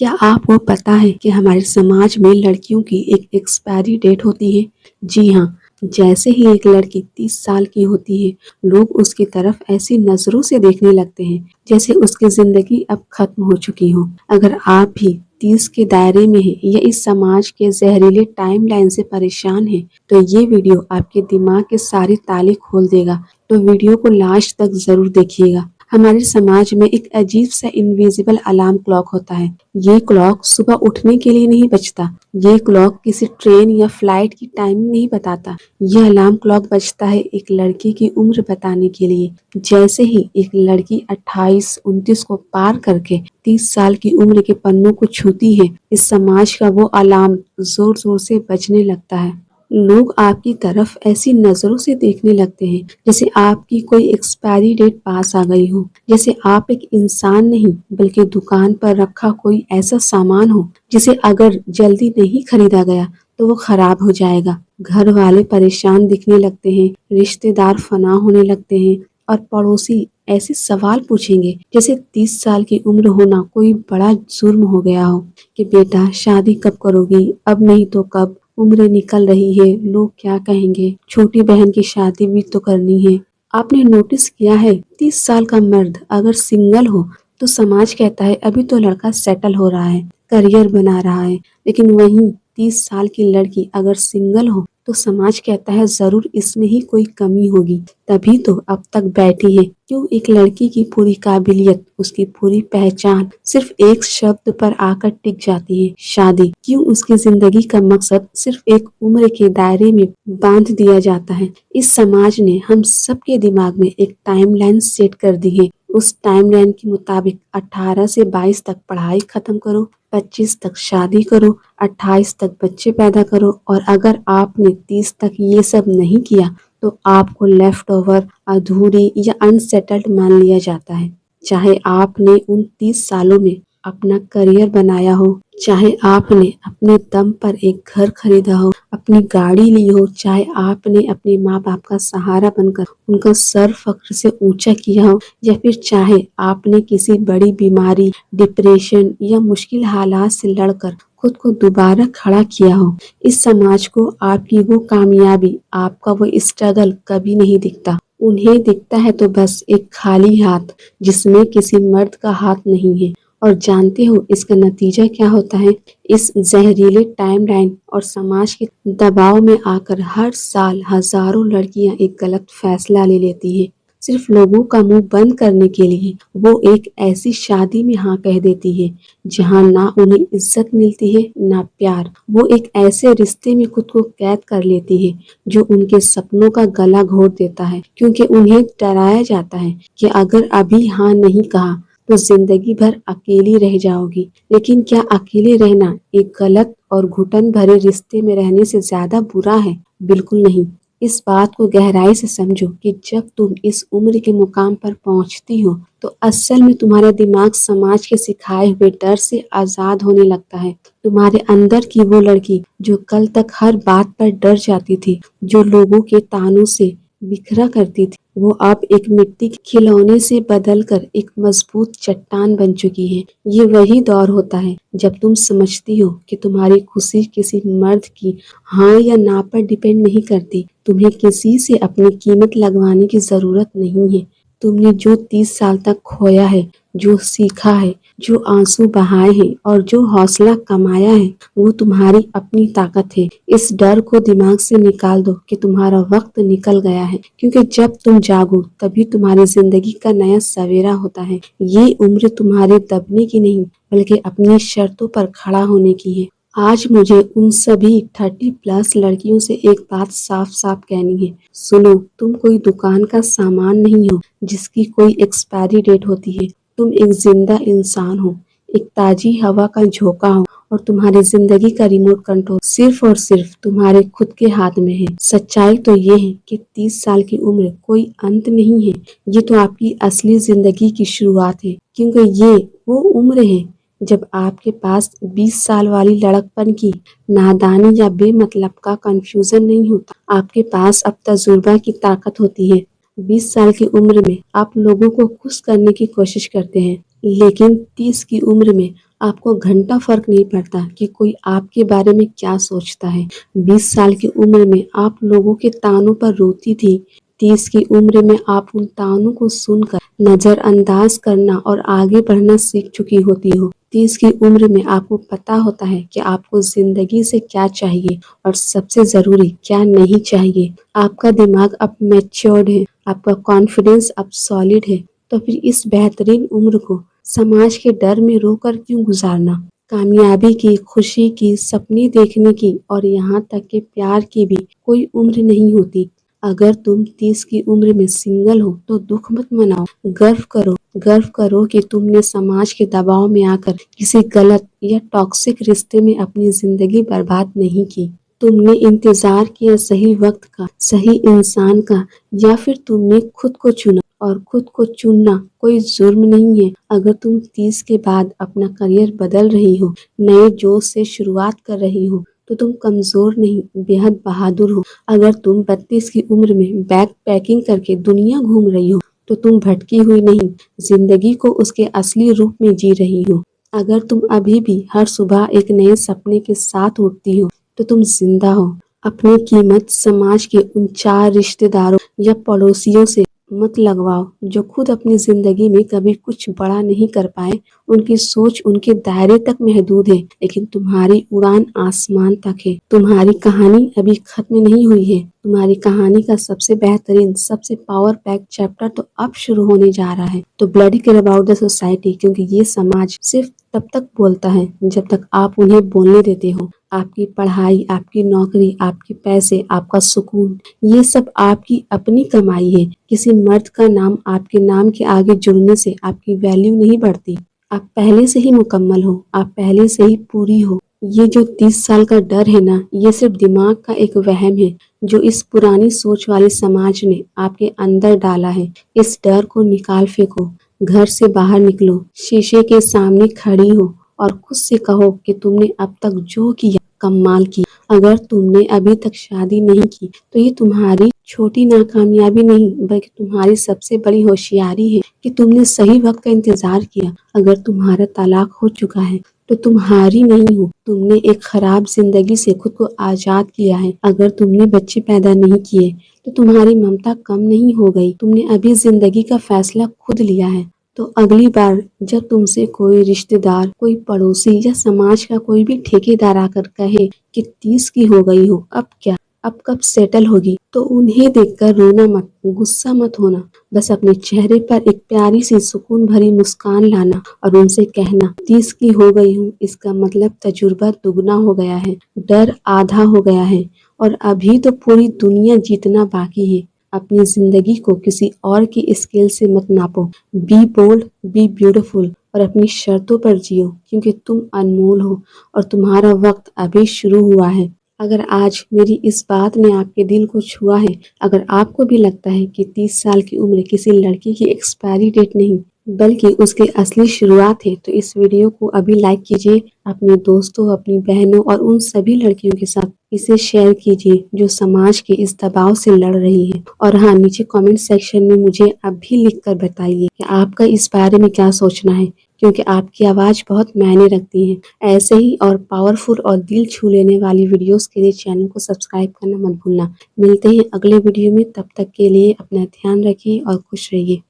क्या आपको पता है कि हमारे समाज में लड़कियों की एक एक्सपायरी डेट होती है? जी हाँ, जैसे ही एक लड़की 30 साल की होती है, लोग उसकी तरफ ऐसी नजरों से देखने लगते हैं जैसे उसकी जिंदगी अब खत्म हो चुकी हो। अगर आप भी 30 के दायरे में हैं या इस समाज के जहरीले टाइमलाइन से परेशान हैं, तो ये वीडियो आपके दिमाग के सारे ताले खोल देगा। तो वीडियो को लास्ट तक जरूर देखिएगा। हमारे समाज में एक अजीब सा इनविजिबल अलार्म क्लॉक होता है। ये क्लॉक सुबह उठने के लिए नहीं बजता। ये क्लॉक किसी ट्रेन या फ्लाइट की टाइमिंग नहीं बताता। यह अलार्म क्लॉक बजता है एक लड़की की उम्र बताने के लिए। जैसे ही एक लड़की 28-29 को पार करके 30 साल की उम्र के पन्नों को छूती है, इस समाज का वो अलार्म जोर जोर से बजने लगता है। लोग आपकी तरफ ऐसी नजरों से देखने लगते हैं जैसे आपकी कोई एक्सपायरी डेट पास आ गई हो, जैसे आप एक इंसान नहीं बल्कि दुकान पर रखा कोई ऐसा सामान हो जिसे अगर जल्दी नहीं खरीदा गया तो वो खराब हो जाएगा। घर वाले परेशान दिखने लगते हैं, रिश्तेदार फना होने लगते हैं और पड़ोसी ऐसे सवाल पूछेंगे जैसे 30 साल की उम्र होना कोई बड़ा जुर्म हो गया हो कि बेटा शादी कब करोगी, अब नहीं तो कब, उम्र निकल रही है, लोग क्या कहेंगे, छोटी बहन की शादी भी तो करनी है। आपने नोटिस किया है 30 साल का मर्द अगर सिंगल हो तो समाज कहता है अभी तो लड़का सेटल हो रहा है, करियर बना रहा है। लेकिन वहीं 30 साल की लड़की अगर सिंगल हो तो समाज कहता है जरूर इसमें ही कोई कमी होगी, तभी तो अब तक बैठी है। क्यों एक लड़की की पूरी काबिलियत, उसकी पूरी पहचान सिर्फ एक शब्द पर आकर टिक जाती है, शादी। क्यों उसकी जिंदगी का मकसद सिर्फ एक उम्र के दायरे में बांध दिया जाता है। इस समाज ने हम सबके दिमाग में एक टाइमलाइन सेट कर दी है। उस टाइमलाइन के मुताबिक 18 से 22 तक पढ़ाई खत्म करो, 25 तक शादी करो, 28 तक बच्चे पैदा करो, और अगर आपने 30 तक ये सब नहीं किया तो आपको लेफ्ट ओवर, अधूरी या अनसेटल्ड मान लिया जाता है। चाहे आपने उन 30 सालों में अपना करियर बनाया हो, चाहे आपने अपने दम पर एक घर खरीदा हो, अपनी गाड़ी ली हो, चाहे आपने अपने माँ बाप का सहारा बनकर उनका सर फख्र से ऊंचा किया हो, या फिर चाहे आपने किसी बड़ी बीमारी, डिप्रेशन या मुश्किल हालात से लड़कर खुद को दोबारा खड़ा किया हो, इस समाज को आपकी वो कामयाबी, आपका वो स्ट्रगल कभी नहीं दिखता। उन्हें दिखता है तो बस एक खाली हाथ जिसमें किसी मर्द का हाथ नहीं है। और जानते हो इसका नतीजा क्या होता है? इस जहरीले टाइमलाइन और समाज के दबाव में आकर हर साल हजारों लड़कियां एक गलत फैसला ले लेती हैं। सिर्फ लोगों का मुंह बंद करने के लिए वो एक ऐसी शादी में हाँ कह देती है जहाँ ना उन्हें इज्जत मिलती है ना प्यार। वो एक ऐसे रिश्ते में खुद को कैद कर लेती है जो उनके सपनों का गला घोट देता है, क्योंकि उन्हें डराया जाता है कि अगर अभी हाँ नहीं कहा तो जिंदगी भर अकेली रह जाओगी। लेकिन क्या अकेले रहना एक गलत और घुटन भरे रिश्ते में रहने से ज्यादा बुरा है? बिल्कुल नहीं। इस बात को गहराई से समझो कि जब तुम इस उम्र के मुकाम पर पहुंचती हो तो असल में तुम्हारा दिमाग समाज के सिखाए हुए डर से आजाद होने लगता है। तुम्हारे अंदर की वो लड़की जो कल तक हर बात पर डर जाती थी, जो लोगों के तानों से बिखरा करती थी, वो अब एक मिट्टी के खिलौने से बदलकर एक मजबूत चट्टान बन चुकी है। ये वही दौर होता है जब तुम समझती हो कि तुम्हारी खुशी किसी मर्द की हाँ या ना पर डिपेंड नहीं करती। तुम्हें किसी से अपनी कीमत लगवाने की जरूरत नहीं है। तुमने जो 30 साल तक खोया है, जो सीखा है, जो आंसू बहाए हैं और जो हौसला कमाया है, वो तुम्हारी अपनी ताकत है। इस डर को दिमाग से निकाल दो कि तुम्हारा वक्त निकल गया है, क्योंकि जब तुम जागो तभी तुम्हारी जिंदगी का नया सवेरा होता है। ये उम्र तुम्हारे दबने की नहीं बल्कि अपनी शर्तों पर खड़ा होने की है। आज मुझे उन सभी 30+ लड़कियों से एक बात साफ साफ कहनी है। सुनो, तुम कोई दुकान का सामान नहीं हो जिसकी कोई एक्सपायरी डेट होती है। तुम एक जिंदा इंसान हो, एक ताजी हवा का झोंका हो, और तुम्हारी जिंदगी का रिमोट कंट्रोल सिर्फ और सिर्फ तुम्हारे खुद के हाथ में है। सच्चाई तो ये है कि 30 साल की उम्र कोई अंत नहीं है, ये तो आपकी असली जिंदगी की शुरुआत है। क्योंकि ये वो उम्र है जब आपके पास 20 साल वाली लड़कपन की नादानी या बेमतलब का कंफ्यूजन नहीं होता। आपके पास अब तजुर्बा की ताकत होती है। 20 साल की उम्र में आप लोगों को खुश करने की कोशिश करते हैं, लेकिन 30 की उम्र में आपको घंटा फर्क नहीं पड़ता कि कोई आपके बारे में क्या सोचता है। 20 साल की उम्र में आप लोगों के तानों पर रोती थी। 30 की उम्र में आप उन तानों को सुनकर नजरअंदाज करना और आगे बढ़ना सीख चुकी होती हो। 30 की उम्र में आपको पता होता है कि आपको जिंदगी से क्या चाहिए और सबसे जरूरी क्या नहीं चाहिए। आपका दिमाग अब मैच्योर्ड है, आपका कॉन्फिडेंस अब सॉलिड है। तो फिर इस बेहतरीन उम्र को समाज के डर में रोकर क्यों गुजारना। कामयाबी की, खुशी की, सपने देखने की और यहाँ तक कि प्यार की भी कोई उम्र नहीं होती। अगर तुम 30 की उम्र में सिंगल हो तो दुख मत मनाओ, गर्व करो कि तुमने समाज के दबाव में आकर किसी गलत या टॉक्सिक रिश्ते में अपनी जिंदगी बर्बाद नहीं की। तुमने इंतजार किया सही वक्त का, सही इंसान का, या फिर तुमने खुद को चुना। और खुद को चुनना कोई जुर्म नहीं है। अगर तुम 30 के बाद अपना करियर बदल रही हो, नए जोश से शुरुआत कर रही हो, तो तुम कमजोर नहीं, बेहद बहादुर हो। अगर तुम 32 की उम्र में बैग पैकिंग करके दुनिया घूम रही हो, तो तुम भटकी हुई नहीं, जिंदगी को उसके असली रूप में जी रही हो। अगर तुम अभी भी हर सुबह एक नए सपने के साथ उठती हो, तो तुम जिंदा हो। अपनी कीमत समाज के उन 4 रिश्तेदारों या पड़ोसियों से मत लगवाओ जो खुद अपनी जिंदगी में कभी कुछ बड़ा नहीं कर पाए। उनकी सोच उनके दायरे तक महदूद है, लेकिन तुम्हारी उड़ान आसमान तक है। तुम्हारी कहानी अभी खत्म नहीं हुई है। तुम्हारी कहानी का सबसे बेहतरीन, सबसे पावर पैक चैप्टर तो अब शुरू होने जा रहा है। तो bloody care about the society, क्योंकि ये समाज सिर्फ तब तक बोलता है जब तक आप उन्हें बोलने देते हो। आपकी पढ़ाई, आपकी नौकरी, आपके पैसे, आपका सुकून, ये सब आपकी अपनी कमाई है। किसी मर्द का नाम आपके नाम के आगे जुड़ने से आपकी वैल्यू नहीं बढ़ती। आप पहले से ही मुकम्मल हो, आप पहले से ही पूरी हो। ये जो 30 साल का डर है ना, ये सिर्फ दिमाग का एक वहम है जो इस पुरानी सोच वाले समाज ने आपके अंदर डाला है। इस डर को निकाल फेंको, घर से बाहर निकलो, शीशे के सामने खड़ी हो और खुद से कहो कि तुमने अब तक जो किया कमाल किया। अगर तुमने अभी तक शादी नहीं की तो ये तुम्हारी छोटी नाकामयाबी नहीं, बल्कि तुम्हारी सबसे बड़ी होशियारी है कि तुमने सही वक्त का इंतजार किया। अगर तुम्हारा तलाक हो चुका है तो तुम हारी नहीं हो, तुमने एक खराब जिंदगी से खुद को आजाद किया है। अगर तुमने बच्चे पैदा नहीं किए तो तुम्हारी ममता कम नहीं हो गई, तुमने अभी जिंदगी का फैसला खुद लिया है। तो अगली बार जब तुमसे कोई रिश्तेदार, कोई पड़ोसी या समाज का कोई भी ठेकेदार आकर कहे कि 30 की हो गई हो, अब क्या, अब कब सेटल होगी, तो उन्हें देखकर रोना मत, गुस्सा मत होना। बस अपने चेहरे पर एक प्यारी सी सुकून भरी मुस्कान लाना और उनसे कहना 30 की हो गई हूँ, इसका मतलब तजुर्बा दुगना हो गया है, डर आधा हो गया है और अभी तो पूरी दुनिया जीतना बाकी है। अपनी जिंदगी को किसी और की स्केल से मत नापो। बी बोल्ड, बी ब्यूटीफुल और अपनी शर्तों पर जियो, क्योंकि तुम अनमोल हो और तुम्हारा वक्त अभी शुरू हुआ है। अगर आज मेरी इस बात ने आपके दिल को छुआ है, अगर आपको भी लगता है कि 30 साल की उम्र किसी लड़की की एक्सपायरी डेट नहीं बल्कि उसकी असली शुरुआत है, तो इस वीडियो को अभी लाइक कीजिए, अपने दोस्तों, अपनी बहनों और उन सभी लड़कियों के साथ इसे शेयर कीजिए जो समाज के इस दबाव से लड़ रही है। और हाँ, नीचे कमेंट सेक्शन में मुझे अभी लिख कर बताइए कि आपका इस बारे में क्या सोचना है, क्योंकि आपकी आवाज़ बहुत मायने रखती है। ऐसे ही और पावरफुल और दिल छू लेने वाली वीडियोस के लिए चैनल को सब्सक्राइब करना मत भूलना। मिलते हैं अगले वीडियो में, तब तक के लिए अपना ध्यान रखिए और खुश रहिए।